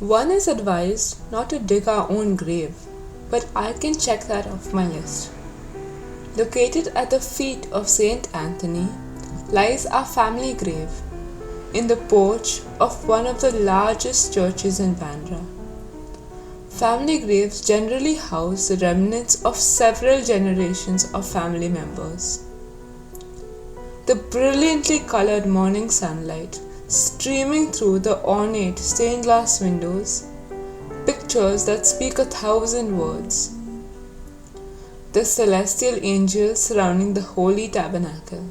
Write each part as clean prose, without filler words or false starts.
One is advised not to dig our own grave, but I can check that off my list. Located at the feet of Saint Anthony lies our family grave in the porch of one of the largest churches in Bandra. Family graves generally house the remnants of several generations of family members. The brilliantly colored morning sunlight streaming through the ornate stained glass windows, pictures that speak 1,000 words. The celestial angels surrounding the holy tabernacle.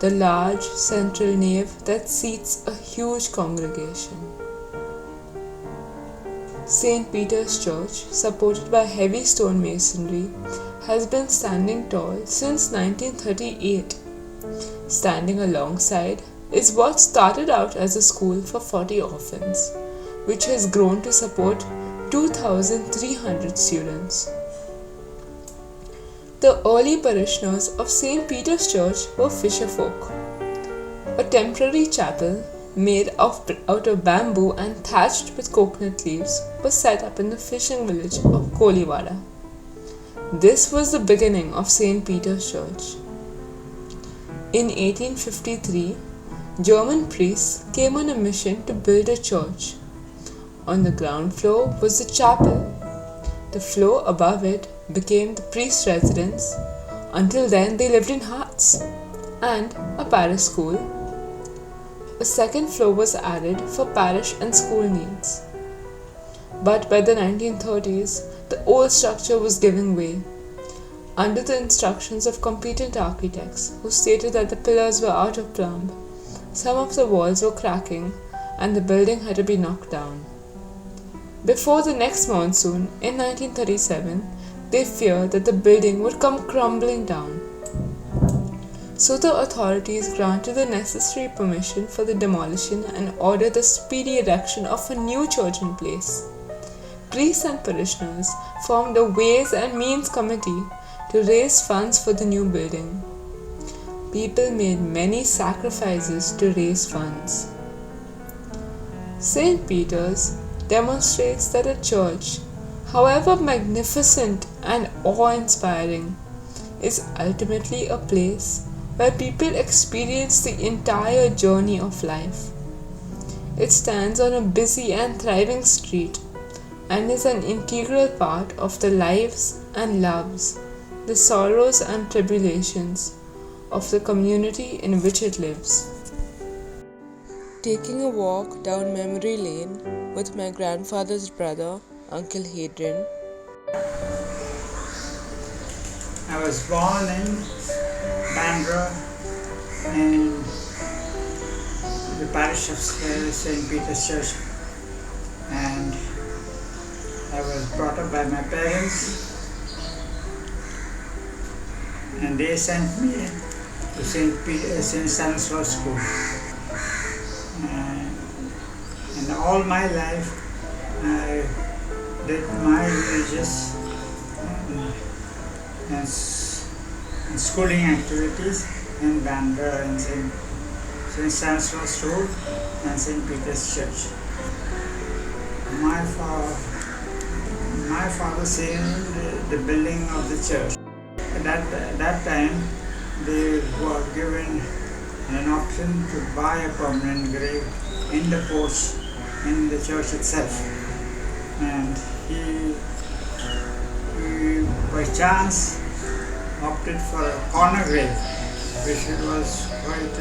The large central nave that seats a huge congregation. St. Peter's Church, supported by heavy stone masonry, has been standing tall since 1938. Standing alongside is what started out as a school for 40 orphans, which has grown to support 2,300 students. The early parishioners of St. Peter's Church were fisherfolk. A temporary chapel made out of bamboo and thatched with coconut leaves was set up in the fishing village of Koliwada. This was the beginning of St. Peter's Church. In 1853, German priests came on a mission to build a church. On the ground floor was the chapel. The floor above it became the priest's residence. Until then, they lived in huts and a parish school. A second floor was added for parish and school needs. But by the 1930s, the old structure was giving way. Under the instructions of competent architects who stated that the pillars were out of plumb, some of the walls were cracking and the building had to be knocked down. Before the next monsoon, in 1937, they feared that the building would come crumbling down. So the authorities granted the necessary permission for the demolition and ordered the speedy erection of a new church in place. Priests and parishioners formed a Ways and Means Committee to raise funds for the new building. People made many sacrifices to raise funds. St. Peter's demonstrates that a church, however magnificent and awe-inspiring, is ultimately a place where people experience the entire journey of life. It stands on a busy and thriving street and is an integral part of the lives and loves, the sorrows and tribulations of the community in which it lives. Taking a walk down memory lane with my grandfather's brother, Uncle Hadrian. I was born in Bandra in the parish of St. Peter's Church, and I was brought up by my parents, and they sent me to St. Stanislaus School. And all my life I did my religious and schooling activities in Bandra and St. Stanislaus School and St. Peter's Church. My father seen the building of the church. At that time, they were given an option to buy a permanent grave in the porch in the church itself, and he by chance opted for a corner grave, which was quite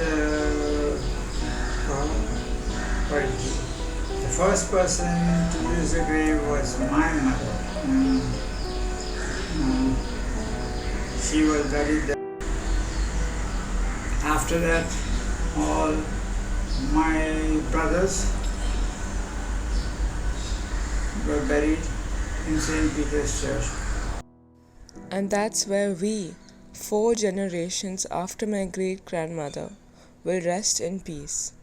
the first person to use the grave was my mother. She was buried there. After that, all my brothers were buried in St. Peter's Church. And that's where we, 4 generations after my great-grandmother, will rest in peace.